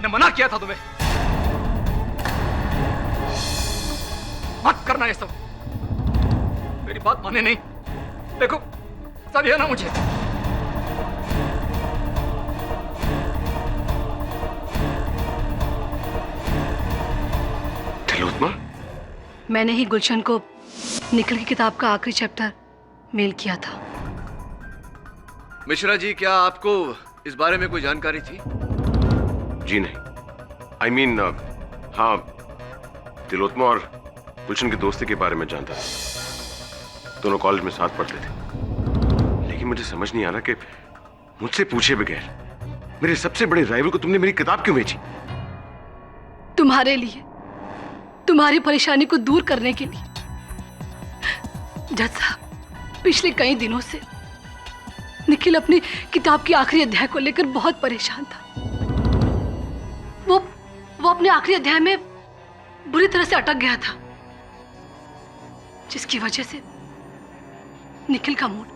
मैंने मना किया था तुम्हें, मत करना ये सब। मेरी बात माने नहीं। देखो सजा दिया ना मुझे। तिलोत्तमा, मैंने ही गुलशन को निखिल की किताब का आखिरी चैप्टर मेल किया था। मिश्रा जी, क्या आपको इस बारे में कोई जानकारी थी? जी नहीं। I mean, हाँ, तिलोत्तमा और गुलशन की दोस्ती के बारे में जानता था। दोनों कॉलेज में साथ पढ़ते थे। लेकिन मुझे समझ नहीं आ रहा कि मुझसे पूछे बगैर मेरे सबसे बड़े राइवल को तुमने मेरी किताब क्यों बेची? तुम्हारे लिए, तुम्हारी परेशानी को दूर करने के लिए। जज साहब, पिछले कई दिनों से निखिल अपनी किताब की आखिरी अध्याय को लेकर बहुत परेशान था। वो अपने आखिरी अध्याय में बुरी तरह से अटक गया था, जिसकी वजह से निखिल का मूड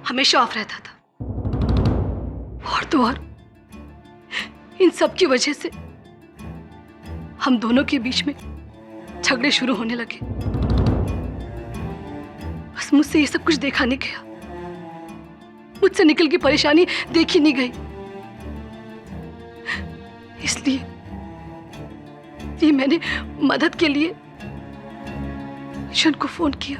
हमेशा ऑफ रहता था। और तो और इन सब की वजह से हम दोनों के बीच में झगड़े शुरू होने लगे। बस मुझसे ये सब कुछ देखा नहीं गया, मुझसे निखिल की परेशानी देखी नहीं गई। इसलिए मैंने मदद के लिए गुलशन को फोन किया।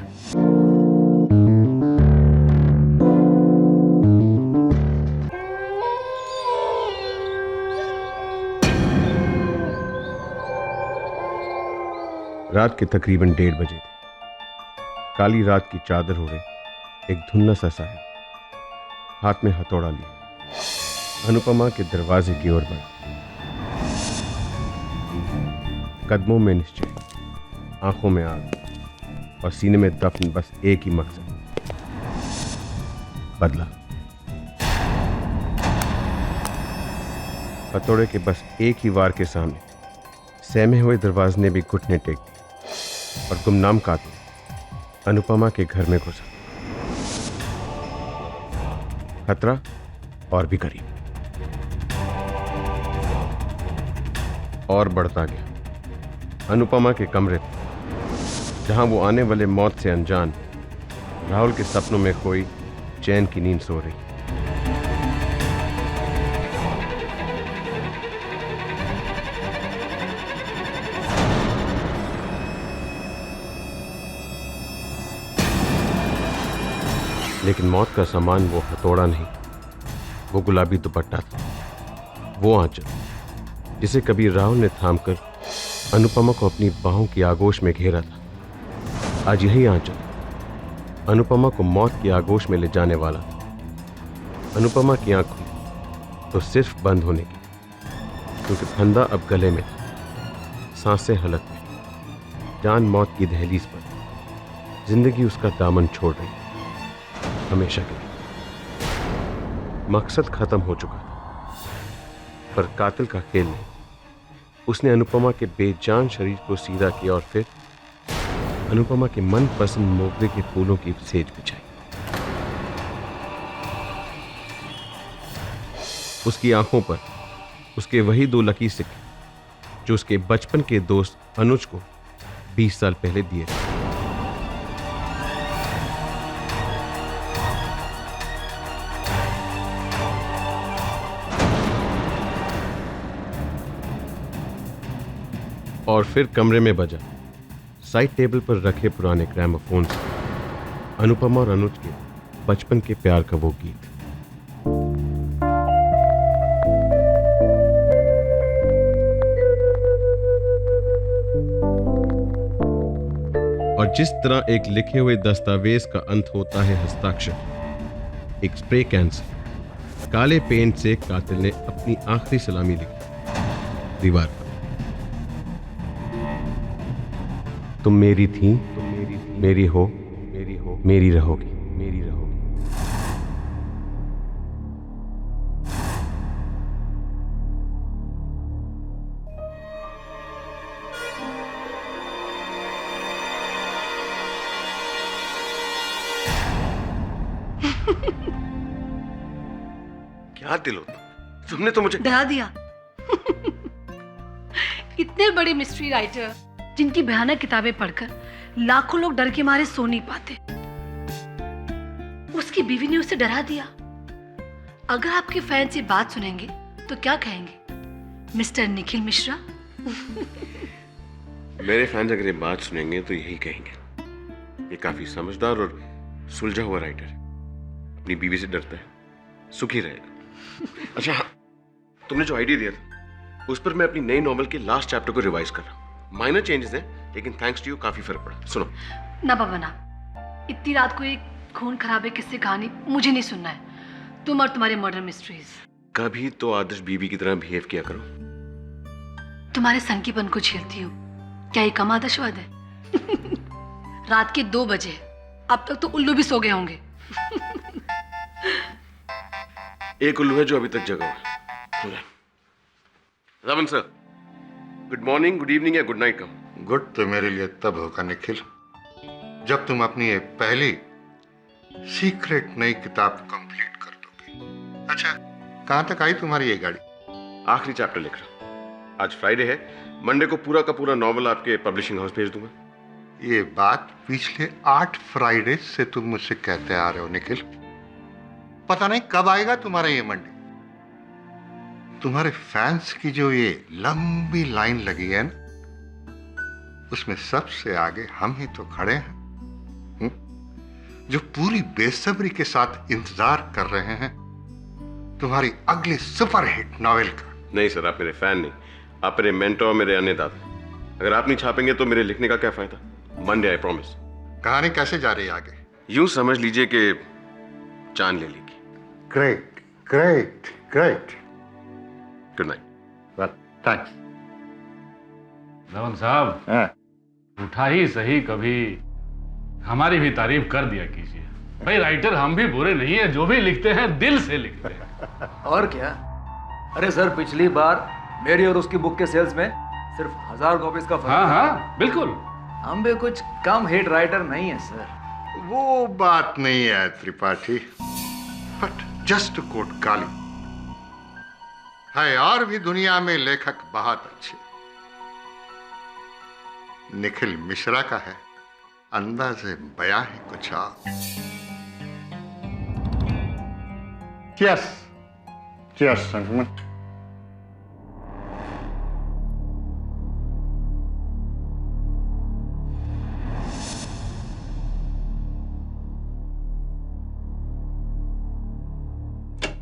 रात के तकरीबन 1:30 बजे थे। काली रात की चादर ओढ़े एक धुन्ना सा साहिब हाथ में हथौड़ा लिए अनुपमा के दरवाजे की ओर बढ़ा। कदमों में निश्चय, आंखों में आग और सीने में दफन बस एक ही मकसद, बदला। हथौड़े के बस एक ही वार के सामने सहमे हुए दरवाजे ने भी घुटने टेक दिए और गुमनाम कातिल अनुपमा के घर में घुसा। खतरा और भी करीब, और बढ़ता गया। अनुपमा के कमरे जहां वो आने वाले मौत से अनजान राहुल के सपनों में कोई चैन की नींद सो रही। लेकिन मौत का सामान वो हथौड़ा नहीं, वो गुलाबी दुपट्टा था। वो आंचल जिसे कभी राहुल ने थामकर अनुपमा को अपनी बाहों की आगोश में घेरा था, आज यही आंचल अनुपमा को मौत की आगोश में ले जाने वाला था। अनुपमा की आंख खुली तो सिर्फ बंद होने की, क्योंकि फंदा अब गले में था। सांसें हलक में, जान मौत की दहलीज पर। जिंदगी उसका दामन छोड़ रही, हमेशा के लिए। मकसद खत्म हो चुका था, पर कातिल का खेल नहीं। उसने अनुपमा के बेजान शरीर को सीधा किया और फिर अनुपमा के मनपसंद मोगरे के फूलों की सेज बिछाई। उसकी आंखों पर उसके वही 2 लकी सिक्के जो उसके बचपन के दोस्त अनुज को 20 साल पहले दिए थे। और फिर कमरे में बजा साइड टेबल पर रखे पुराने ग्रामोफोन से अनुपमा और अनुज के बचपन के प्यार का वो गीत। और जिस तरह एक लिखे हुए दस्तावेज का अंत होता है हस्ताक्षर, एक स्प्रे कैन से काले पेंट से कातिल ने अपनी आखिरी सलामी लिखी दीवार पर। तुम मेरी थी, मेरी हो, मेरी रहोगी। क्या तिलोत्तमा, तुमने तो मुझे डरा दिया। इतने बड़े मिस्ट्री राइटर जिनकी भयानक किताबें पढ़कर लाखों लोग डर के मारे सो नहीं पाते, उसकी बीवी ने उसे डरा दिया। अगर आपके फैंस ये बात सुनेंगे तो क्या कहेंगे, मिस्टर निखिल मिश्रा? मेरे फैंस अगर ये बात सुनेंगे तो यही कहेंगे, ये काफी समझदार और सुलझा हुआ राइटर है, अपनी बीवी से डरता है, सुखी रहेगा। अच्छा हाँ, तुमने जो आइडिया दिया था उस पर मैं अपनी नई नॉवेल के लास्ट चैप्टर को रिवाइज कर रहा हूँ। माइनर चेंजेस हैं लेकिन थैंक्स टू यू काफी फर्क पड़ा। सुनो ना बाबा ना, इतनी रात को एक खून खराबे किस्से कहानी मुझे नहीं सुनना है। तुम और तुम्हारे मर्डर मिस्ट्रीज। कभी तो आदर्श बीवी की तरह बिहेव किया करो। तुम्हारे संकीपन को झेलती हूँ, क्या ये कम आदर्शवाद है? रात के 2 बजे, अब तक तो उल्लू भी सो गए होंगे। एक उल्लू है जो अभी तक जगा हुआ है। Raman sir, good morning, good evening या गुड नाइट का? गुड तो मेरे लिए तब होगा निखिल जब तुम अपनी ये पहली सीक्रेट नई किताब कंप्लीट कर दोगे। अच्छा, कहां तक आई तुम्हारी ये गाड़ी? आखिरी चैप्टर लिख रहा हूं। आज फ्राइडे है, मंडे को पूरा का पूरा नॉवल आपके पब्लिशिंग हाउस भेज दूंगा। ये बात पिछले 8 फ्राइडे से तुम मुझसे कहते आ रहे हो निखिल। पता नहीं कब आएगा तुम्हारा ये मंडे। तुम्हारे फैंस की जो ये लंबी लाइन लगी है ना, उसमें सबसे आगे हम ही तो खड़े हैं, जो पूरी बेसब्री के साथ इंतजार कर रहे हैं तुम्हारी अगली सुपरहिट नॉवेल का। नहीं सर, आप मेरे फैन नहीं, आप मेरे मेंटोर, मेरे अन्नदाता। अगर आप नहीं छापेंगे तो मेरे लिखने का क्या फायदा? Monday I promise. कहानी कैसे जा रही है आगे? यूं समझ लीजिए कि जान ले लेगी। Great great great. Good night. Well thanks. Raman साहब, उठा ही सही कभी हमारी भी तारीफ कर दिया कीजिए। भाई राइटर हम भी बुरे नहीं है, जो भी लिखते हैं दिल से लिखते हैं। और क्या? अरे सर, पिछली बार मेरी और उसकी बुक के सेल्स में सिर्फ 1000 कॉपीज का फर्क हाँ था। हाँ बिल्कुल। हम भी कुछ कम हिट राइटर नहीं है सर। वो बात नहीं है Tripathi, but just to quote काली है, और भी दुनिया में लेखक बहुत अच्छे। निखिल मिश्रा का है अंदाज़े बयां है कुछ और। Cheers cheers Sangaman.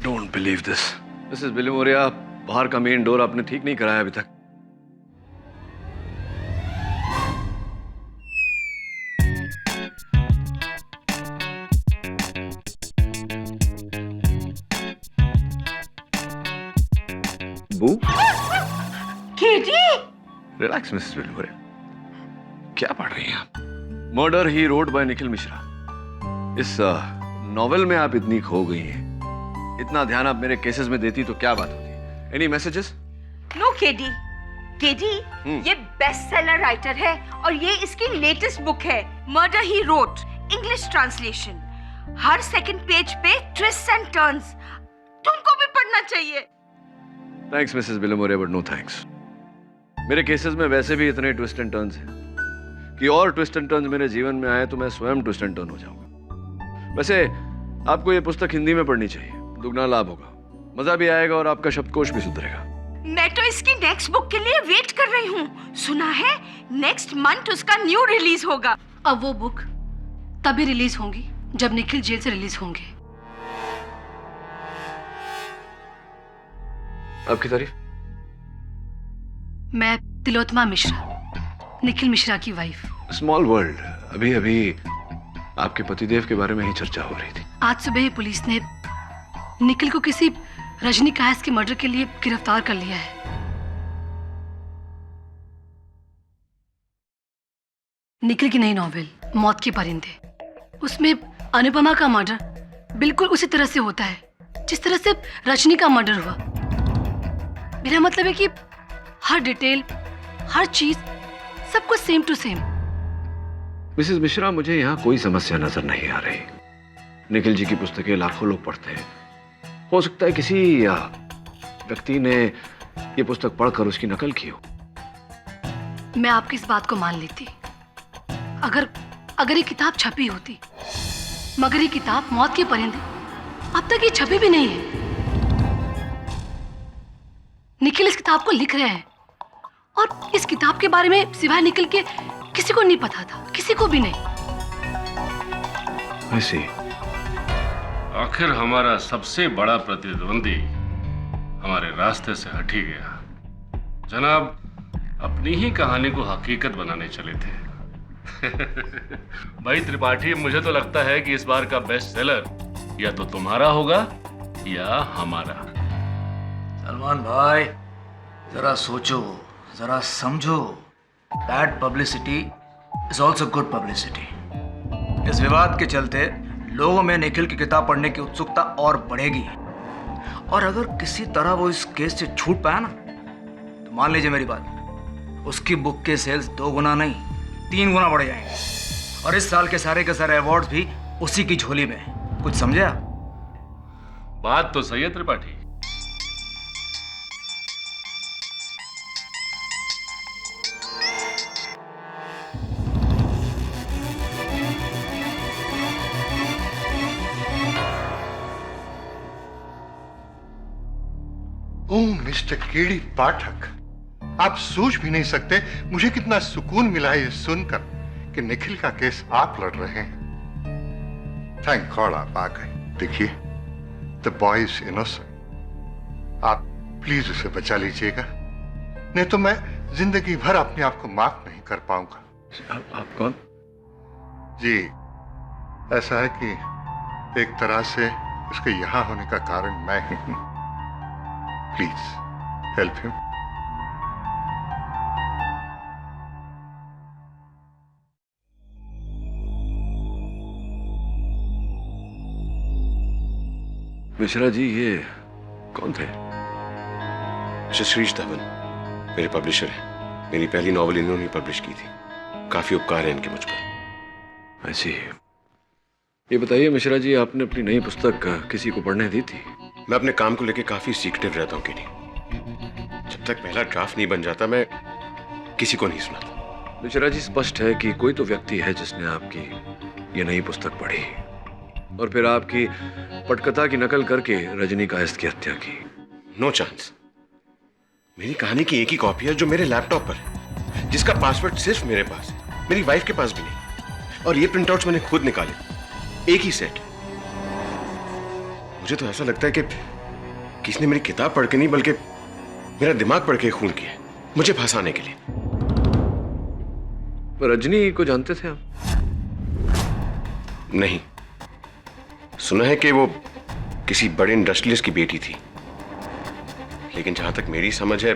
Don't believe this. Mrs Bilimoria, बाहर का मेन डोर आपने ठीक नहीं कराया अभी तक। बू, रिलैक्स मिसेस बिलिमोरिया। क्या पढ़ रही हैं आप? Murder he road by Nikhil Mishra. इस नॉवेल में आप इतनी खो गई हैं, इतना ध्यान आप मेरे केसेस में देती तो क्या बात होती? Any messages? No KD, KD ये बेस्ट सेलर राइटर है और ये इसकी लेटेस्ट बुक है, murder he wrote, English translation. हर सेकंड पेज पे ट्विस्ट एंड टर्न्स। तुमको भी पढ़ना चाहिए। Thanks Mrs Bilimoria, but no thanks. मेरे केसेस में वैसे भी इतने ट्विस्ट एंड टर्न्स हैं कि और ट्विस्ट एंड टर्न्स मेरे जीवन में आए तो मैं स्वयं ट्विस्ट एंड टर्न हो जाऊंगा। वैसे आपको ये पुस्तक हिंदी में पढ़नी चाहिए, दुगना लाभ होगा, मजा भी आएगा और आपका शब्दकोश भी सुधरेगा। मैं तो इसकी नेक्स्ट बुक के लिए वेट कर रही हूँ। सुना है नेक्स्ट मंथ उसका न्यू रिलीज होगा। अब वो बुक तभी रिलीज होंगी जब निखिल जेल से रिलीज होंगे। आपकी तारीफ? मैं तिलोत्मा मिश्रा, निखिल मिश्रा की वाइफ। Small world. अभी अभी आपके पतिदेव के बारे में ही चर्चा हो रही थी। आज सुबह ही पुलिस ने निखिल को किसी रजनी कायस के मर्डर के लिए गिरफ्तार कर लिया है। निखिल की नई नॉवेल मौत के परिंदे, उसमें अनुपमा का मर्डर बिल्कुल उसी तरह से होता है जिस तरह से रजनी का मर्डर हुआ। मेरा मतलब है कि हर डिटेल, हर चीज, सब कुछ same to same. Mrs Mishra, मुझे यहाँ कोई समस्या नजर नहीं आ रही। निखिल जी की पुस्तकें लाखों लोग पढ़ते हैं। हो सकता है किसी व्यक्ति ने ये पुस्तक पढ़कर उसकी नकल की हो। मैं आपकी इस बात को मान लेती अगर ये किताब छपी होती, मगर ये किताब मौत के परिंदे अब तक ये छपी भी नहीं है। निखिल इस किताब को लिख रहे हैं और इस किताब के बारे में सिवाय निखिल के किसी को नहीं पता था, किसी को भी नहीं। ऐसे आखिर हमारा सबसे बड़ा प्रतिद्वंदी हमारे रास्ते से हट ही गया। जनाब अपनी ही कहानी को हकीकत बनाने चले थे। भाई त्रिपाठी, मुझे तो लगता है कि इस बार का बेस्ट सेलर या तो तुम्हारा होगा या हमारा। सलमान भाई जरा सोचो, जरा समझो। Bad publicity is also good publicity. इस विवाद के चलते लोगों में निखिल की किताब पढ़ने की उत्सुकता और बढ़ेगी, और अगर किसी तरह वो इस केस से छूट पाया ना, तो मान लीजिए मेरी बात, उसकी बुक के सेल्स 2 गुना नहीं 3 गुना बढ़ जाएंगे, और इस साल के सारे अवार्ड्स भी उसी की झोली में। कुछ समझे आप? बात तो सही है त्रिपाठी। ओह मिस्टर केडी पाठक, आप सोच भी नहीं सकते मुझे कितना सुकून मिला है ये सुनकर कि निखिल का केस आप लड़ रहे हैं। थैंक गॉड आप आ गए। देखिए, द बॉय इज इनोसेंट। आप प्लीज उसे बचा लीजिएगा, नहीं तो मैं जिंदगी भर अपने आप को माफ नहीं कर पाऊंगा। आप कौन? जी, ऐसा है कि एक तरह से उसके यहां होने का कारण मैं ही हूं। Please help him. Mishra ji, ये कौन थे? श्रीश धवन मेरे पब्लिशर हैं। मेरी पहली नॉवल इन्होंने पब्लिश की थी। काफी उपकार है इनके मुझ पर। ऐसी ये बताइए मिश्रा जी, आपने अपनी नई पुस्तक किसी को पढ़ने दी थी? मैं अपने काम को लेकर काफी सीक्रेटिव रहता हूँ केडी। जब तक पहला ड्राफ्ट नहीं बन जाता मैं किसी को नहीं सुनाता। मिश्रा जी, स्पष्ट है कि कोई तो व्यक्ति है जिसने आपकी ये नई पुस्तक पढ़ी और फिर आपकी पटकथा की नकल करके रजनीकांत की हत्या की। No chance. मेरी कहानी की एक ही कॉपी है जो मेरे लैपटॉप पर है, जिसका पासवर्ड सिर्फ मेरे पास है, मेरी वाइफ के पास भी नहीं। और ये प्रिंटआउट्स मैंने खुद निकाले, एक ही सेट। मुझे तो ऐसा लगता है कि किसी ने मेरी किताब पढ़ के नहीं बल्कि मेरा दिमाग पढ़ के खून किया, मुझे फंसाने के लिए। रजनी को जानते थे आप? नहीं, सुना है कि वो किसी बड़े इंडस्ट्रियलिस्ट की बेटी थी, लेकिन जहां तक मेरी समझ है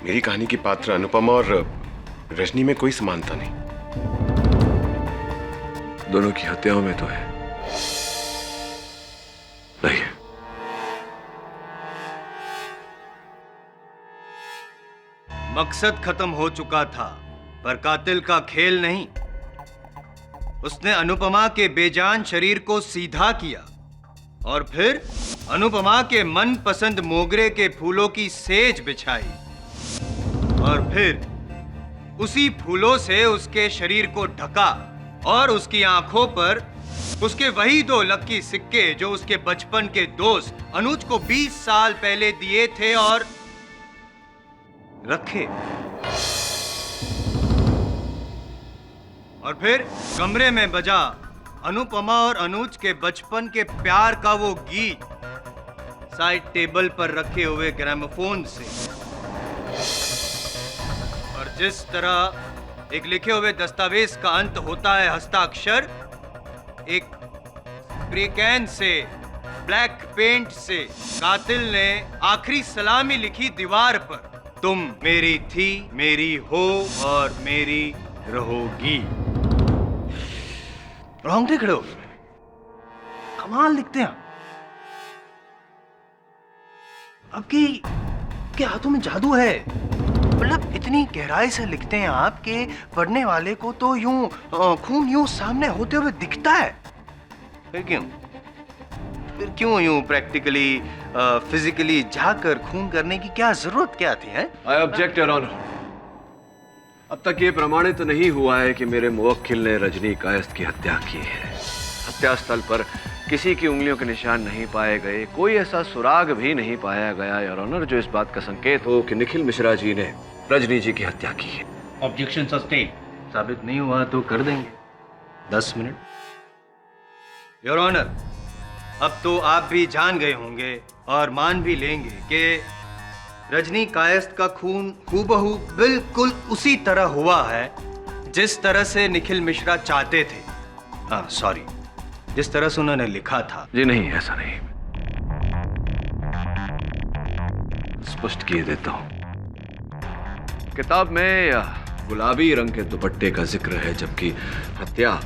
मेरी कहानी की पात्र अनुपमा और रजनी में कोई समानता नहीं। दोनों की हत्याओं में तो है नहीं है। मकसद खत्म हो चुका था, पर कातिल का खेल नहीं। उसने अनुपमा के बेजान शरीर को सीधा किया और फिर अनुपमा के मनपसंद मोगरे के फूलों की सेज बिछाई, और फिर उसी फूलों से उसके शरीर को ढका और उसकी आंखों पर उसके वही 2 लकी सिक्के जो उसके बचपन के दोस्त अनुज को 20 साल पहले दिए थे और रखे। और फिर कमरे में बजा अनुपमा और अनुज के बचपन के प्यार का वो गीत साइड टेबल पर रखे हुए ग्रामोफोन से। और जिस तरह एक लिखे हुए दस्तावेज का अंत होता है हस्ताक्षर, एक स्प्रे कैन से ब्लैक पेंट से कातिल ने आखिरी सलामी लिखी दीवार पर, तुम मेरी थी, मेरी हो और मेरी रहोगी। रोंगटे खड़े हो गए। कमाल लिखते हैं आपके हाथों में जादू है। मतलब इतनी गहराई से लिखते हैं आप कि पढ़ने वाले को तो यूं खून यूं सामने होते हुए दिखता है। फिर क्यों? फिर क्यों यूं प्रैक्टिकली फिजिकली जाकर खून करने की क्या जरूरत क्या थी? है आई ऑब्जेक्ट योर ऑनर। अब तक ये प्रमाणित नहीं हुआ है कि मेरे मुवक्किल ने रजनी कायस्थ की हत्या की है। हत्या स्थल पर किसी की उंगलियों के निशान नहीं पाए गए, कोई ऐसा सुराग भी नहीं पाया गया योर ऑनर जो इस बात का संकेत हो कि निखिल मिश्रा जी ने रजनी जी की हत्या की है। Objection sustain. साबित नहीं हुआ तो कर देंगे 10 मिनट। योर ऑनर, अब तो आप भी जान गए होंगे और मान भी लेंगे कि रजनी कायस्थ का खून हूबहू बिल्कुल उसी तरह हुआ है जिस तरह से निखिल मिश्रा चाहते थे। हाँ सॉरी, जिस तरह से उन्होंने लिखा था। जी नहीं, ऐसा नहीं। स्पष्ट किए देता हूं। किताब में गुलाबी रंग के दुपट्टे का जिक्र है, जबकि हत्या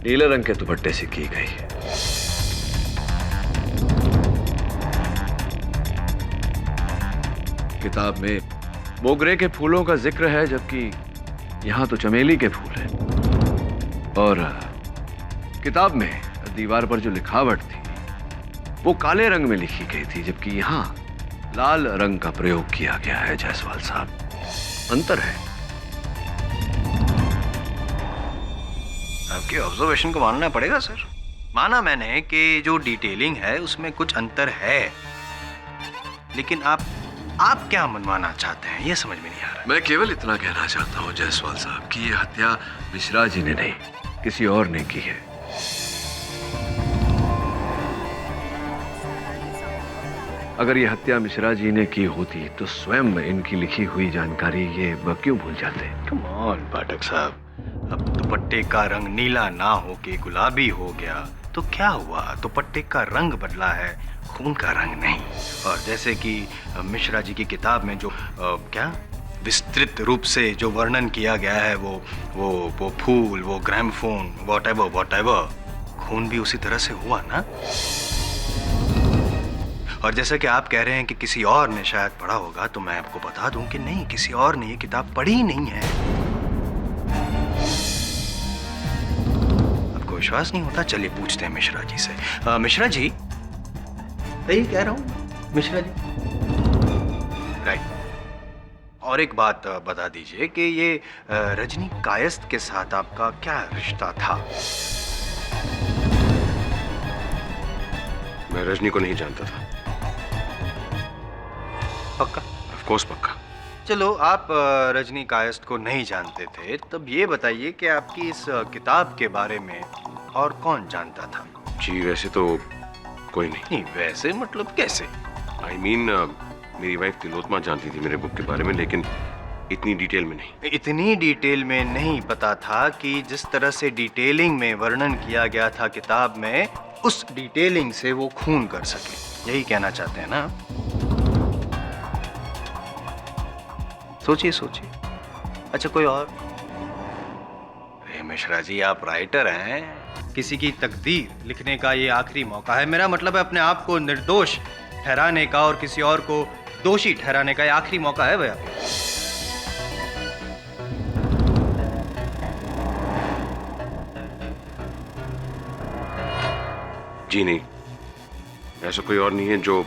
नीले रंग के दुपट्टे से की गई है। किताब में मोगरे के फूलों का जिक्र है, जबकि यहां तो चमेली के फूल हैं। और किताब में दीवार पर जो लिखावट थी वो काले रंग में लिखी गई थी, जबकि यहां लाल रंग का प्रयोग किया गया है। जायसवाल साहब, अंतर है। आपकी ऑब्जर्वेशन को मानना पड़ेगा सर। माना मैंने कि जो डिटेलिंग है उसमें कुछ अंतर है, लेकिन आप क्या मनवाना चाहते हैं ये समझ में नहीं आ रहा। मैं केवल इतना कहना चाहता हूं जायसवाल साहब कि ये हत्या मिश्रा जी ने नहीं, किसी और ने की है। अगर ये हत्या मिश्रा जी ने की होती तो स्वयं इनकी लिखी हुई जानकारी ये क्यों भूल जाते? कम ऑन पाठक साहब, अब दुपट्टे का रंग नीला ना हो के गुलाबी हो गया तो क्या हुआ? दुपट्टे का रंग बदला है, खून का रंग नहीं। और जैसे कि मिश्रा जी की किताब में जो क्या विस्तृत रूप से जो वर्णन किया गया है, वो फूल, वो ग्रामोफोन, व्हाटएवर, खून भी उसी तरह से हुआ ना। और जैसा कि आप कह रहे हैं कि किसी और ने शायद पढ़ा होगा, तो मैं आपको बता दूं कि नहीं, किसी और ने ये किताब पढ़ी नहीं है। आपको विश्वास नहीं होता? चलिए पूछते हैं मिश्रा जी से। मिश्रा जी, सही कह रहा हूं मिश्रा जी? राइट। और एक बात बता दीजिए कि ये रजनी कायस्थ के साथ आपका क्या रिश्ता था? मैं रजनी को नहीं जानता था। पक्का? ऑफ कोर्स पक्का। चलो, आप रजनी कायस्थ को नहीं जानते थे, तब ये बताइए कि आपकी इस किताब के बारे में और कौन जानता था? जी वैसे तो कोई नहीं। नहीं, वैसे मतलब कैसे? आई मीन मेरी वाइफ तिलोत्मा जानती थी मेरे बुक के बारे में, लेकिन इतनी डिटेल में नहीं। इतनी डिटेल में नहीं पता था कि जिस तरह से डिटेलिंग में वर्णन किया गया था किताब में, उस डिटेलिंग से वो खून कर सके। यही कहना चाहते हैं ना? सोचिए सोचिए। अच्छा, कोई और? मिश्रा जी, आप राइटर हैं, किसी की तकदीर लिखने का ये आखिरी मौका है। मेरा मतलब है अपने आप को निर्दोष ठहराने का और किसी और को दोषी ठहराने का ये आखिरी मौका है भैया। जी नहीं, ऐसा कोई और नहीं है जो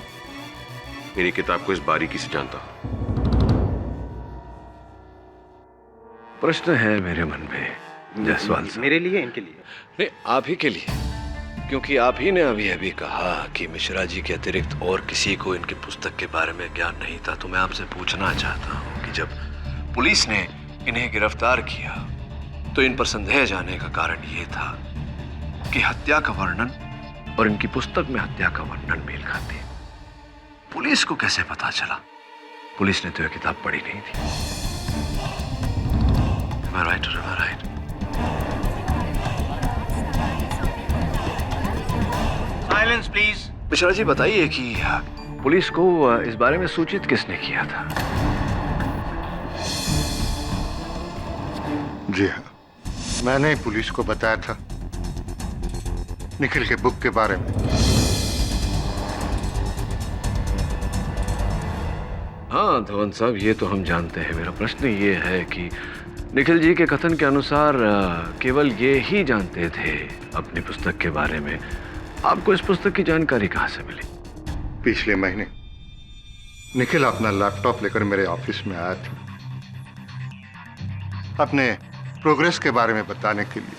मेरी किताब को इस बारीकी से जानता हो। प्रश्न है मेरे मन में जायसवाल साहब। मेरे लिए, इनके लिए? नहीं, आप ही के लिए, क्योंकि आप ही ने अभी कहा कि मिश्रा जी के अतिरिक्त और किसी को इनकी पुस्तक के बारे में ज्ञान नहीं था। तो मैं आपसे पूछना चाहता हूँ कि जब पुलिस ने इन्हें गिरफ्तार किया तो इन पर संदेह जाने का कारण ये था कि हत्या का वर्णन और इनकी पुस्तक में हत्या का वर्णन मेल खाते हैं। पुलिस को कैसे पता चला? पुलिस ने तो यह किताब पढ़ी नहीं थी। Am I right or am I right? Silence please. Mishra ji, बताइए कि पुलिस को इस बारे में सूचित किसने किया था? जी हाँ, मैंने पुलिस को बताया था निखिल के बुक के बारे में। हाँ धवन साहब, ये तो हम जानते हैं। मेरा प्रश्न ये है कि निखिल जी के कथन के अनुसार केवल ये ही जानते थे अपनी पुस्तक के बारे में आपको इस पुस्तक की जानकारी कहां से मिली? पिछले महीने निखिल अपना लैपटॉप लेकर मेरे ऑफिस में आया था अपने प्रोग्रेस के बारे में बताने के लिए।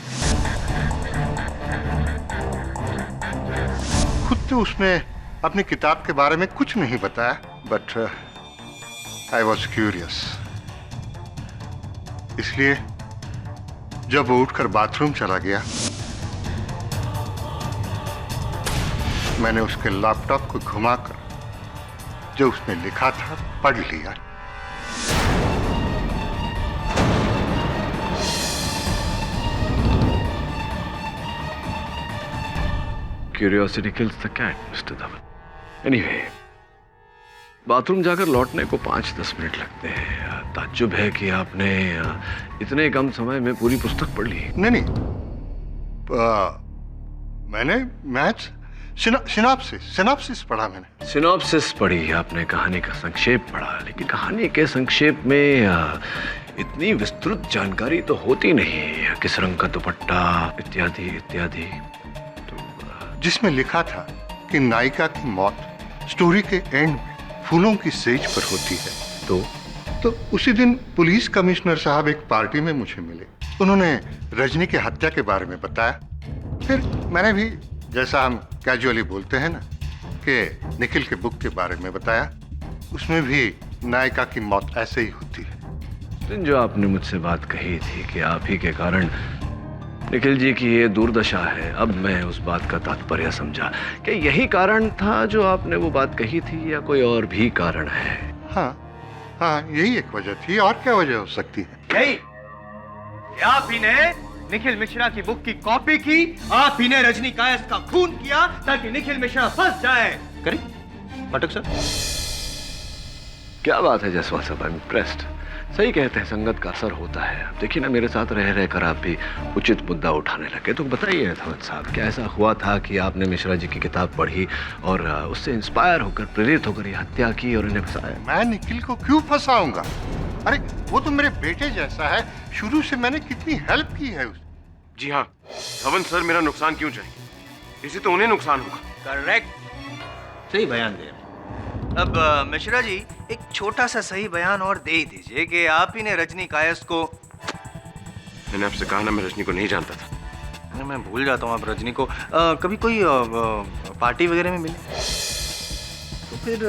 खुद तो उसने अपनी किताब के बारे में कुछ नहीं बताया, बट आई वॉज क्यूरियस। इसलिए जब वो उठकर बाथरूम चला गया, मैंने उसके लैपटॉप को घुमाकर जो उसने लिखा था पढ़ लिया। Curiosity kills the cat, Mr. Dhawan. Anyway, bathroom जाकर लौटने को 5-10 मिनट लगते हैं। ताज्जुब है कि आपने इतने कम समय में पूरी पुस्तक पढ़ ली। नहीं, मैंने मैथ्स सिनॉप्सिस पढ़ा। मैंने सिनॉप्सिस पढ़ी, आपने कहानी का संक्षेप पढ़ा, लेकिन कहानी के संक्षेप में इतनी विस्तृत जानकारी तो होती नहीं। किस रंग का दुपट्टा इत्यादि इत्यादि। जिसमें लिखा था कि नायिका की मौत स्टोरी के एंड में फूलों की सेज पर होती है। तो उसी दिन पुलिस कमिश्नर साहब एक पार्टी में मुझे मिले। उन्होंने रजनी की हत्या के बारे में बताया। फिर मैंने भी, जैसा हम कैजुअली बोलते हैं ना, कि निखिल के बुक के बारे में बताया। उसमें भी नायिका की मौत ऐसे ही होती है। जो आपने मुझसे बात कही थी कि आप ही के कारण निखिल जी की ये दुर्दशा है, अब मैं उस बात का तात्पर्य समझा कि यही कारण था जो आपने वो बात कही थी, या कोई और भी कारण है? हाँ, यही एक वजह थी। और क्या वजह हो सकती है? यही, आप ही ने निखिल मिश्रा की बुक की कॉपी की, आप ही ने रजनी कायस्थ का खून किया ताकि निखिल मिश्रा फंस जाए। करें पाठक सर? क्या बात है जायसवाल साहब, आई एम इम्प्रेस्ड। सही कहते हैं, संगत का असर होता है। अब देखिए ना, मेरे साथ रह रहकर आप भी उचित मुद्दा उठाने लगे। तो बताइए धवन साहब, क्या ऐसा हुआ था कि आपने मिश्रा जी की किताब पढ़ी और उससे इंस्पायर होकर, प्रेरित होकर ये हत्या की और इन्हें फंसाया? मैं निखिल को क्यों फंसाऊंगा? अरे वो तो मेरे बेटे जैसा है। शुरू से मैंने कितनी हेल्प की है उसे। जी हाँ, धवन सर मेरा नुकसान क्यों चाहिए? इसे तो उन्हें नुकसान होगा। करेक्ट, सही बयान दे। अब मिश्रा जी, एक छोटा सा सही बयान और दे ही दीजिए कि आप ही ने रजनी कायस्थ को। मैंने आपसे कहा ना, मैं रजनी को नहीं जानता था। मैं भूल जाता हूँ आप रजनी को। कभी कोई पार्टी वगैरह में मिले तो फिर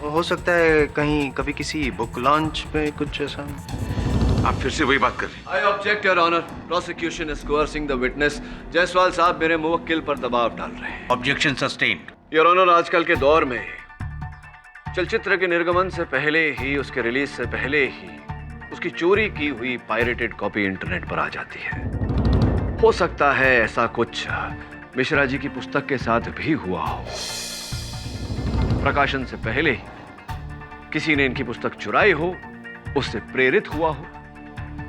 हो सकता है कहीं कभी किसी बुक लॉन्च पे कुछ ऐसा। आप फिर से वही बात कर रहे हैं। I object your honour, prosecution is coercing the witness. Jaiswal साहब मेरे मुवक्किल पर दबाव डाल रहे हैं। Objection sustained. योर ऑनर, आजकल के दौर में चलचित्र के निर्गमन से पहले ही, उसके रिलीज से पहले ही उसकी चोरी की हुई पायरेटेड कॉपी इंटरनेट पर आ जाती है। हो सकता है ऐसा कुछ मिश्रा जी की पुस्तक के साथ भी हुआ हो। प्रकाशन से पहले ही किसी ने इनकी पुस्तक चुराई हो, उससे प्रेरित हुआ हो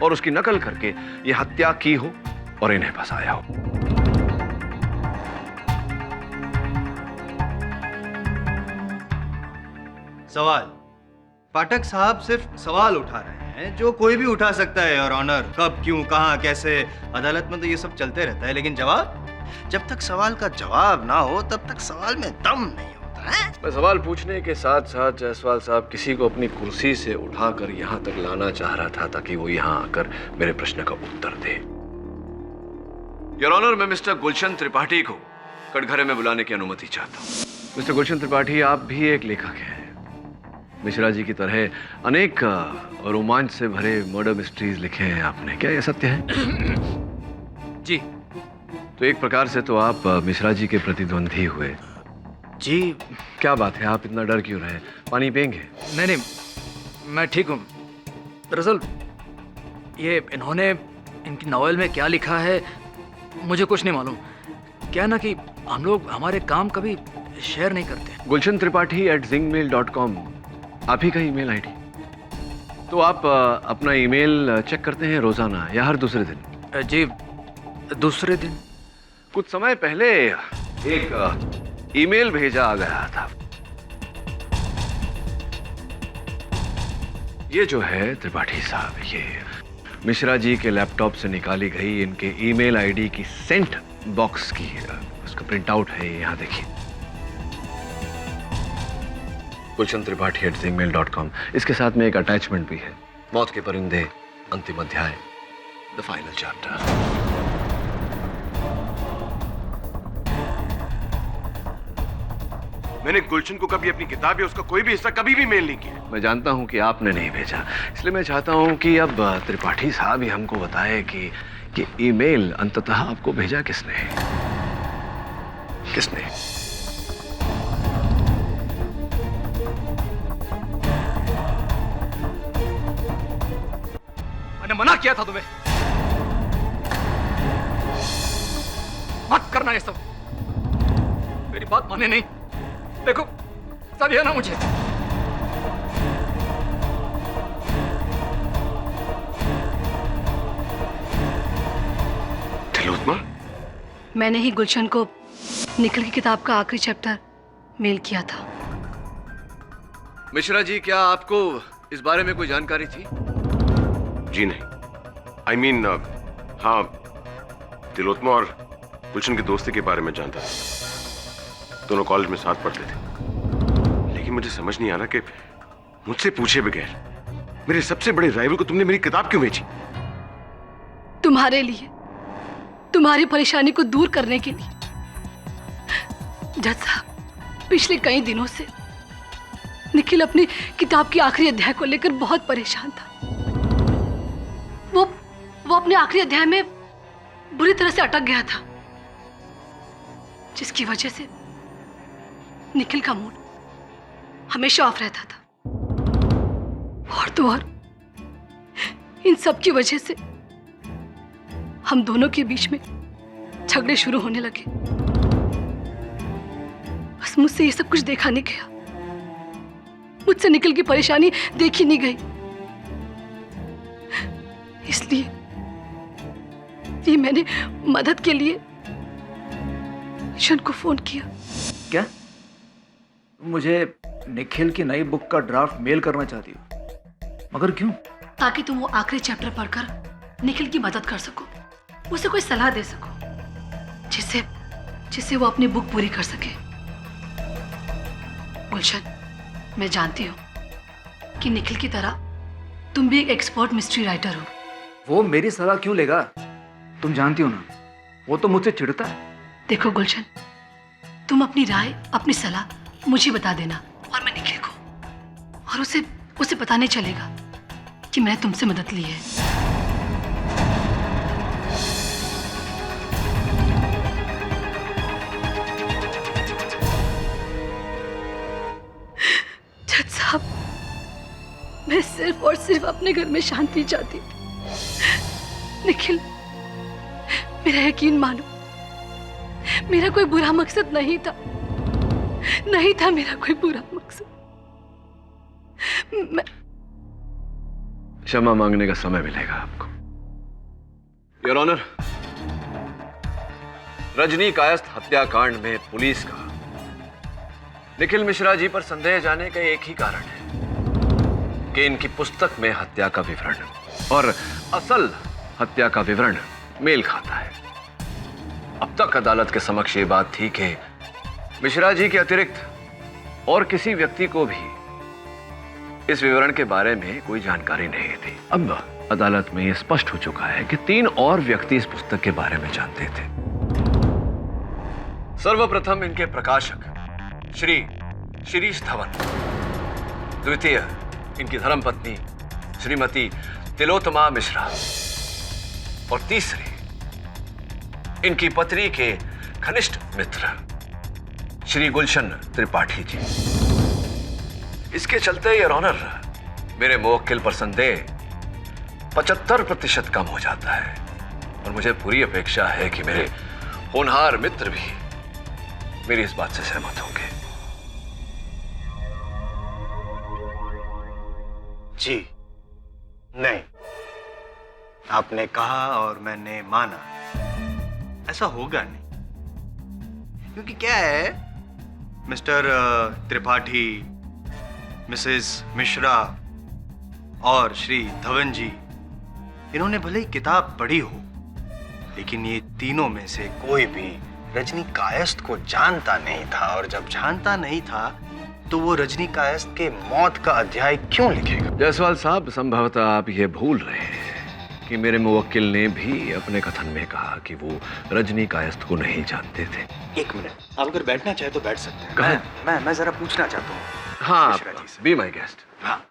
और उसकी नकल करके यह हत्या की हो और इन्हें फंसाया हो। सवाल, पाठक साहब सिर्फ सवाल उठा रहे हैं जो कोई भी उठा सकता है और ऑनर। कब, क्यों, कहां, कैसे, अदालत में तो ये सब चलते रहता है। लेकिन जवाब, जब तक सवाल का जवाब ना हो तब तक सवाल में दम नहीं होता है। मैं सवाल पूछने के साथ साथ जायसवाल साहब किसी को अपनी कुर्सी से उठाकर यहां तक लाना चाह रहा था ताकि वो यहां आकर मेरे प्रश्न का उत्तर दे। योर ऑनर, मैं मिस्टर गुलशन त्रिपाठी को कटघरे में बुलाने की अनुमति चाहता हूँ। मिस्टर गुलशन त्रिपाठी, आप भी एक लेखक हैं। मिश्रा जी की तरह अनेक रोमांच से भरे मर्डर मिस्ट्रीज लिखे हैं आपने, क्या यह सत्य है? जी। तो एक प्रकार से तो आप मिश्रा जी के प्रतिद्वंदी हुए। जी। क्या बात है, आप इतना डर क्यों रहे? पानी पिएंगे? नहीं, मैं ठीक हूँ। दरअसल ये इन्होंने इनकी नॉवेल में क्या लिखा है मुझे कुछ नहीं मालूम। क्या ना कि हम लोग हमारे काम कभी शेयर नहीं करते। गुलशन त्रिपाठी @zingmail.com आप ही का ईमेल आईडी। तो आप अपना ईमेल चेक करते हैं रोजाना या हर दूसरे दिन? जी, दूसरे दिन। कुछ समय पहले एक ईमेल भेजा आ गया था। ये जो है त्रिपाठी साहब, ये मिश्रा जी के लैपटॉप से निकाली गई इनके ईमेल आईडी की सेंट बॉक्स की इसका प्रिंट आउट है, यहाँ देखिए, gulshan.tripathi@gmail.com। इसके साथ में एक अटैचमेंट भी है, मौत के परिंदे, अंतिम अध्याय, द फाइनल चैप्टर। मैंने गुलशन को कभी अपनी किताब या उसका कोई भी हिस्सा कभी भी मेल नहीं किया। मैं जानता हूं कि आपने नहीं भेजा, इसलिए मैं चाहता हूं कि अब त्रिपाठी साहब ही हमको बताए कि ये ईमेल अंततः आपको भेजा किसने? किसने? मैंने मना किया था तुम्हें, मत करना ये सब। मेरी बात माने नहीं, देखो सदिया ना मुझे। तिलोत्मा, मैंने ही गुलशन को निखिल की किताब का आखिरी चैप्टर मेल किया था। मिश्रा जी, क्या आपको इस बारे में कोई जानकारी थी? जी नहीं। I mean, हाँ, तिलोत्मा और गुलशन की दोस्ती के बारे में जानता था। दोनों कॉलेज में साथ पढ़ते थे, लेकिन मुझे समझ नहीं आ रहा कि मुझसे पूछे बगैर मेरे सबसे बड़े राइवल को तुमने मेरी किताब क्यों भेजी? तुम्हारे लिए, तुम्हारी परेशानी को दूर करने के लिए। जज साहब, पिछले कई दिनों से निखिल अपनी किताब की आखिरी अध्याय को लेकर बहुत परेशान था। वो अपने आखिरी अध्याय में बुरी तरह से अटक गया था, जिसकी वजह से निखिल का मूड हमेशा ऑफ रहता था। और तो और इन सब की वजह से हम दोनों के बीच में झगड़े शुरू होने लगे। बस मुझसे ये सब कुछ देखा नहीं गया, मुझसे निखिल की परेशानी देखी नहीं गई। इसलिए मैंने मदद के लिए ईशन को फोन किया। क्या मुझे निखिल की नई बुक का ड्राफ्ट मेल करना चाहती हो? मगर क्यों? ताकि तुम वो आखिरी चैप्टर पढ़कर निखिल की मदद कर सको, उसे कोई सलाह दे सको, जिससे वो अपनी बुक पूरी कर सके। गुलशन, मैं जानती हूँ कि निखिल की तरह तुम भी एक एक्सपर्ट मिस्ट्री राइटर हो। वो मेरी सलाह क्यों लेगा? तुम जानती हो ना, वो तो मुझसे चिढ़ता है। देखो गुलशन, तुम अपनी राय, अपनी सलाह मुझे बता देना और मैं निखिल को, और उसे पता नहीं चलेगा कि मैंने तुमसे मदद ली है। जज साहब, मैं सिर्फ और सिर्फ अपने घर में शांति चाहती थी। निखिल, मेरा यकीन मानो, मेरा कोई बुरा मकसद नहीं था मेरा कोई बुरा मकसद। क्षमा मांगने का समय मिलेगा आपको। योर ऑनर, रजनी कायस्थ हत्याकांड में पुलिस का निखिल मिश्रा जी पर संदेह जाने का एक ही कारण है कि इनकी पुस्तक में हत्या का विवरण और असल हत्या का विवरण मेल खाता है। अब तक अदालत के समक्ष ये बात थी कि मिश्रा जी के अतिरिक्त और किसी व्यक्ति को भी इस विवरण के बारे में कोई जानकारी नहीं थी। अब अदालत में यह स्पष्ट हो चुका है कि 3 और व्यक्ति इस पुस्तक के बारे में जानते थे। सर्वप्रथम इनके प्रकाशक श्री शिरीष धवन, द्वितीय इनकी धर्मपत्नी श्रीमती तिलोत्मा मिश्रा, और तीसरे इनकी पत्नी के घनिष्ठ मित्र श्री गुलशन त्रिपाठी जी। इसके चलते योर ऑनर, मेरे मुवक्किल पर संदेह 75% कम हो जाता है, और मुझे पूरी अपेक्षा है कि मेरे होनहार मित्र भी मेरी इस बात से सहमत होंगे। जी नहीं, आपने कहा और मैंने माना, ऐसा होगा नहीं। क्योंकि क्या है, मिस्टर त्रिपाठी, मिसेस मिश्रा और श्री धवन जी, इन्होंने भले ही किताब पढ़ी हो, लेकिन ये तीनों में से कोई भी रजनी कायस्थ को जानता नहीं था, और जब जानता नहीं था तो वो रजनी कायस्थ के मौत का अध्याय क्यों लिखेगा? जायसवाल साहब, संभवतः आप ये भूल रहे हैं कि मेरे मुवक्किल ने भी अपने कथन में कहा कि वो रजनी कायस्थ को नहीं जानते थे। एक मिनट, आप अगर बैठना चाहे तो बैठ सकते हैं। कहाँ? मैं जरा पूछना चाहता हूँ। हाँ, मिश्रा जी से। Be my guest. हाँ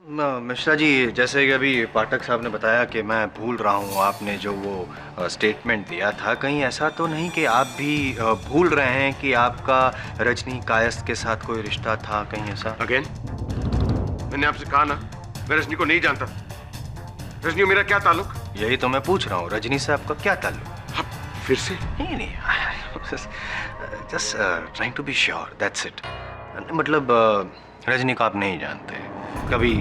मिश्रा जी, जैसे कि अभी पाठक साहब ने बताया कि मैं भूल रहा हूँ, आपने जो वो स्टेटमेंट दिया था, कहीं ऐसा तो नहीं कि आप भी भूल रहे हैं कि आपका रजनी कायस्थ के साथ कोई रिश्ता था? कहीं ऐसा? अगेन, मैंने आपसे कहा ना, मैं रजनी को नहीं जानता। रजनी और मेरा क्या ताल्लुक? यही तो मैं पूछ रहा हूँ, रजनी से आपका क्या ताल्लुक? आप फिर से? नहीं, just trying to be sure, that's it. मतलब रजनी को आप नहीं जानते, कभी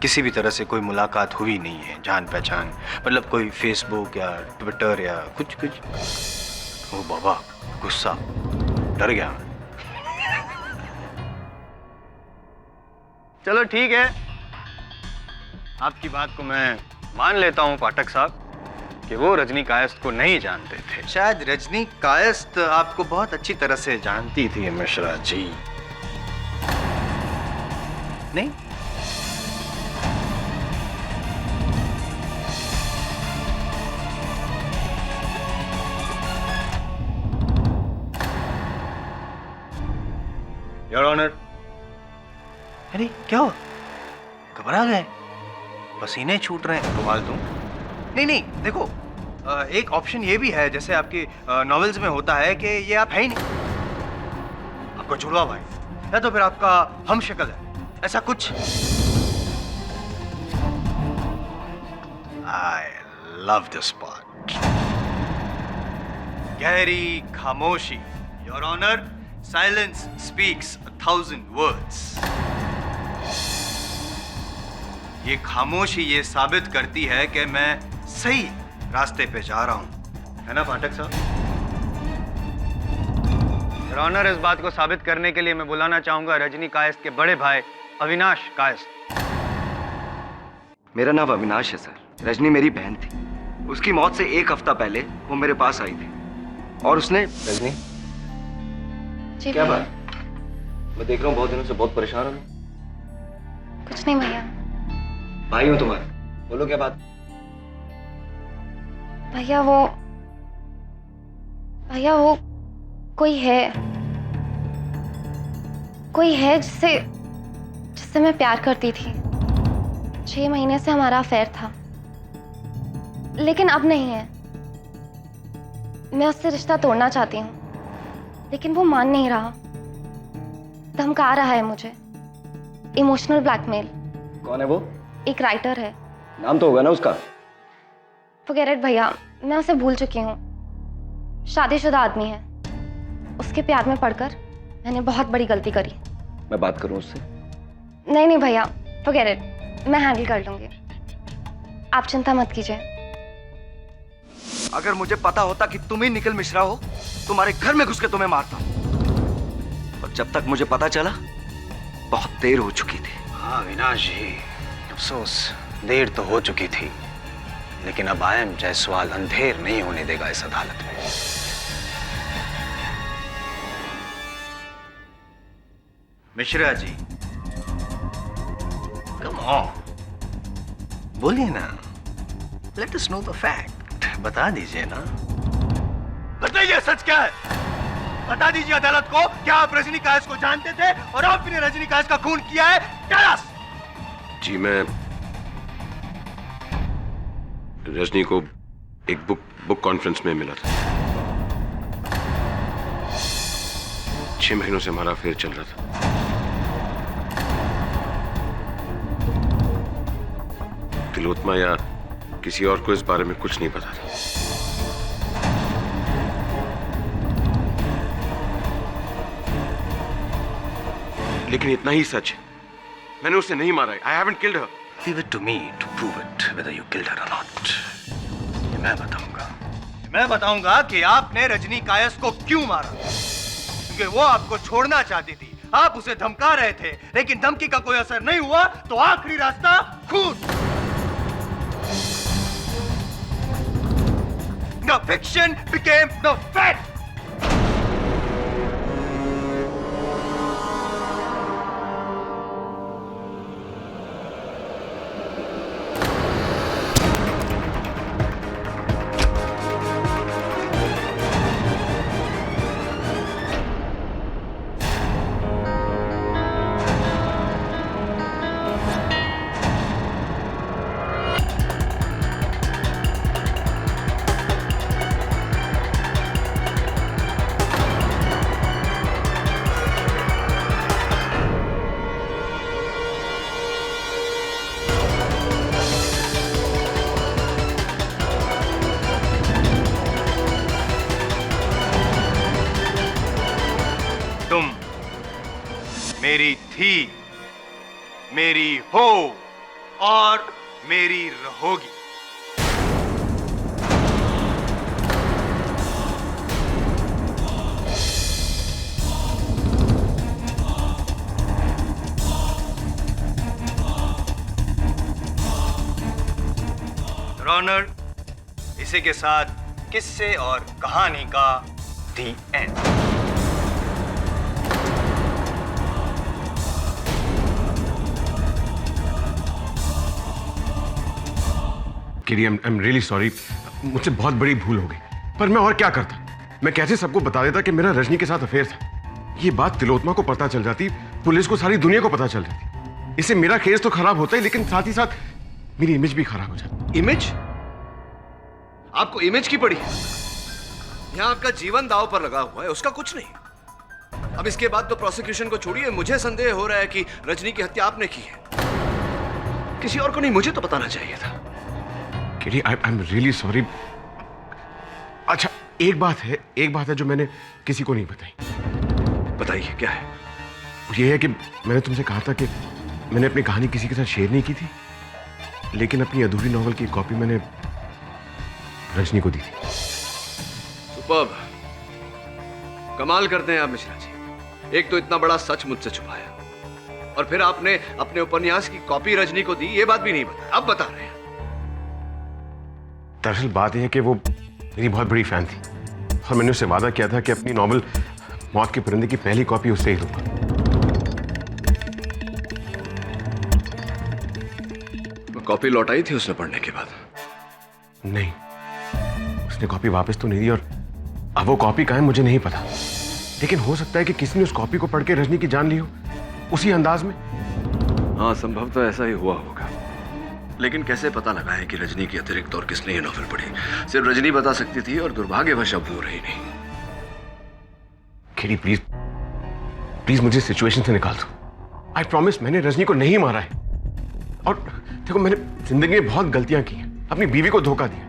किसी भी तरह से कोई मुलाकात हुई नहीं है, जान पहचान, मतलब कोई फेसबुक या ट्विटर या कुछ? ओ बाबा, गुस्सा, डर गया मैं। चलो ठीक है, आपकी बात को मैं मान लेता हूं पाठक साहब कि वो रजनी कायस्थ को नहीं जानते थे। शायद रजनी कायस्थ आपको बहुत अच्छी तरह से जानती थी मिश्रा जी, नहीं? Your honour. अरे क्या हुआ, घबरा गए? पसीने छूट रहे हैं, रुमाल दूं? नहीं, देखो, एक ऑप्शन ये भी है, जैसे आपके नॉवेल्स में होता है कि ये आप है ही नहीं, आपका जुड़वा भाई, या तो फिर आपका हम शक्ल है, ऐसा कुछ। I love this part. गहरी खामोशी, your honour, silence speaks 1,000 words. ये खामोशी ये साबित करती है कि मैं सही रास्ते पे जा रहा हूं, है ना पाठक साहब? योर ऑनर, इस बात को साबित करने के लिए मैं बुलाना चाहूंगा रजनी कायस्थ के बड़े भाई अविनाश कायस्थ। मेरा नाम अविनाश है सर। रजनी मेरी बहन थी। उसकी मौत से 1 हफ्ता पहले वो मेरे पास आई थी और उसने... रजनी, क्या बात? मैं देख रहा हूँ बहुत दिनों से बहुत परेशान हूँ। कुछ नहीं भैया। भाई हूँ तुम्हारा, बोलो क्या बात? भैया वो कोई है जिससे मैं प्यार करती थी। 6 महीने से हमारा अफेयर था, लेकिन अब नहीं है। मैं उससे रिश्ता तोड़ना चाहती हूँ, लेकिन वो मान नहीं रहा, धमका रहा है मुझे, इमोशनल ब्लैकमेल। कौन है वो? एक राइटर है। नाम तो होगा ना उसका? फॉरगेट इट भैया, मैं उसे भूल चुकी हूँ। शादीशुदा आदमी है। उसके प्यार में पड़कर मैंने बहुत बड़ी गलती करी। मैं बात करूँ उससे? नहीं भैया, फॉरगेट इट, मैं हैंडल कर लूंगी, आप चिंता मत कीजिए। अगर मुझे पता होता कि तुम ही निखिल मिश्रा हो, तुम्हारे घर में घुस के तुम्हें मारता। और जब तक मुझे पता चला, बहुत देर हो चुकी थी। हाँ अविनाश जी, अफसोस, देर तो हो चुकी थी, लेकिन अब आयम जायसवाल अंधेर नहीं होने देगा इस अदालत में। मिश्रा जी, कम ऑन, बोलिए ना, let us know the fact, बता दीजिए ना, बताइए सच क्या है, बता दीजिए अदालत को, क्या आप रजनी कायस्थ को जानते थे और आपने रजनी कायस्थ का खून किया है? टेल जी, मैं रजनी को एक बुक कॉन्फ्रेंस में मिला था। 6 महीनों से हमारा अफेयर चल रहा था। तिलोत्मा या किसी और को इस बारे में कुछ नहीं पता था। लेकिन इतना ही सच है, मैंने उसे नहीं मारा है। I haven't killed her. Leave it to me to prove it, whether you killed her or not. ये मैं बताऊंगा कि आपने रजनी कायस्थ को क्यों मारा, क्योंकि वो आपको छोड़ना चाहती थी, आप उसे धमका रहे थे, लेकिन धमकी का कोई असर नहीं हुआ, तो आखिरी रास्ता खून। The fiction became the fact. मेरी थी, मेरी हो और मेरी रहोगी। ऑनर, इसी के साथ किस्से और कहानी का the end. Kerry, I am really sorry, मुझसे बहुत बड़ी भूल हो गई। पर मैं और क्या करता? मैं कैसे सबको बता देता कि मेरा रजनी के साथ अफेयर था? ये बात तिलोत्मा को पता चल जाती, पुलिस को सारी दुनिया को पता चल जाती। इससे मेरा केस तो खराब होता है, लेकिन साथ ही साथ मेरी इमेज भी खराब हो जाती। इमेज? आपको इमेज की पड़ी है? यहां आपका जीवन दांव पर लगा हुआ है, उसका कुछ नहीं। अब इसके बाद तो प्रोसिक्यूशन को छोड़िए, मुझे संदेह हो रहा है कि रजनी की हत्या आपने की है, किसी और को नहीं। मुझे तो बताना चाहिए था। केरी, आई एम रियली सॉरी। अच्छा, एक बात है जो मैंने किसी को नहीं बताई। बताइए, क्या है? ये है कि मैंने तुमसे कहा था कि मैंने अपनी कहानी किसी के साथ शेयर नहीं की थी, लेकिन अपनी अधूरी नॉवल की कॉपी मैंने रजनी को दी थी। सुपर्ब, कमाल करते हैं आप मिश्रा जी। एक तो इतना बड़ा सच मुझसे छुपाया, और फिर आपने अपने उपन्यास की कॉपी रजनी को दी, ये बात भी नहीं बताई। अब बता रहे हैं। दरअसल बात यह है कि वो मेरी बहुत बड़ी फैन थी, और मैंने उससे वादा किया था कि अपनी नॉवल मौत के परिंदे की पहली कॉपी उससे ही लूंगा। कॉपी लौटाई थी उसने पढ़ने के बाद? नहीं, उसने कॉपी वापस तो नहीं दी, और अब वो कॉपी कहाँ है मुझे नहीं पता। लेकिन हो सकता है कि किसी ने उस कॉपी को पढ़ के रजनी की जान ली हो, उसी अंदाज में। हाँ, संभव तो ऐसा ही हुआ होगा, लेकिन कैसे पता लगाएं कि रजनी की अतिरिक्त और किसने ये नॉवल पढ़ी? सिर्फ रजनी बता सकती थी, और दुर्भाग्यवश अब वो रही नहीं। केरी, प्लीज मुझे सिचुएशन से निकाल दो। आई प्रॉमिस, मैंने रजनी को नहीं मारा है। और देखो, मैंने जिंदगी में बहुत गलतियां की हैं, अपनी बीवी को धोखा दिया।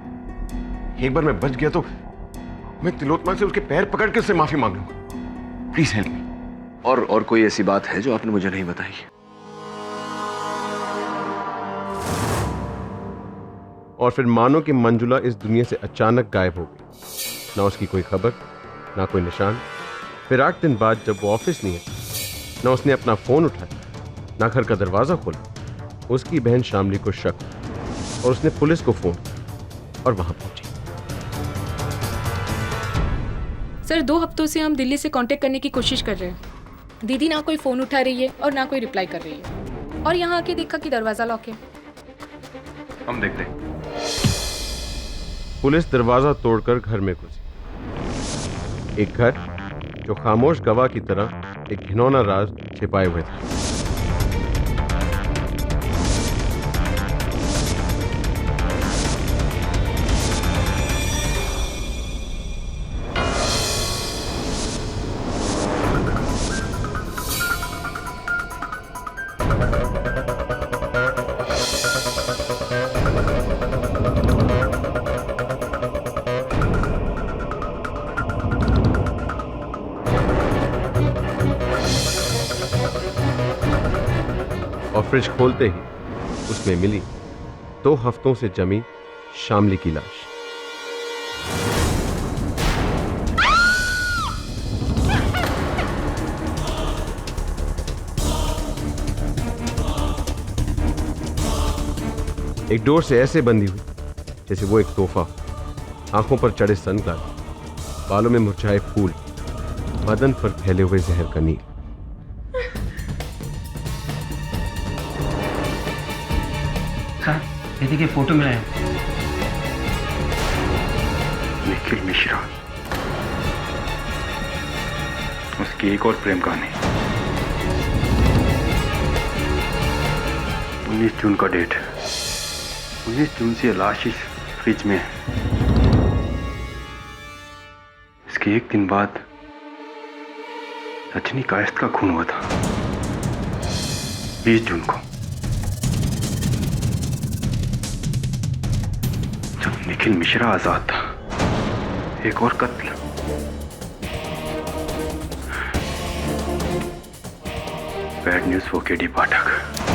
एक बार मैं बच गया तो मैं तिलोत्मा से उसके पैर पकड़ के उससे माफी मांग लूंगा। Please help me. और कोई ऐसी बात है जो आपने मुझे नहीं बताई? और फिर मानो कि मंजुला इस दुनिया से अचानक गायब हो गई। ना उसकी कोई खबर, ना कोई निशान। फिर 8 दिन बाद जब वो ऑफिस नहीं है, ना उसने अपना फोन उठाया, ना घर का दरवाजा खोला। उसकी बहन शामली को शक, और उसने पुलिस को फोन किया और वहां पहुंची। सर, 2 हफ्तों से हम दिल्ली से कांटेक्ट करने की कोशिश कर रहे हैं। दीदी ना कोई फोन उठा रही है और ना कोई रिप्लाई कर रही है, और यहाँ आके देखा कि दरवाजा लॉक है। हम देखते हैं। पुलिस दरवाजा तोड़कर घर में घुसी। एक घर जो खामोश गवाह की तरह एक घिनौना राज छिपाए हुए था। और फ्रिज खोलते ही उसमें मिली 2 हफ्तों से जमी शामली की लाश। एक डोर से ऐसे बंधी हुई जैसे वो एक तोहफा। आंखों पर चढ़े सनग्लास, बालों में मुरझाए फूल, बदन पर फैले हुए जहर का नील। सर, दीदी की फोटो मिला है। निखिल मिश्रा, उसकी एक और प्रेम कहानी। 19 जून का डेट। 19 जून से लाश इस फ्रिज में है। इसके एक दिन बाद रजनी कायस्थ का खून हुआ था, 20 जून को, जब निखिल मिश्रा आजाद था। एक और कत्ल। bad news for KD Pathak.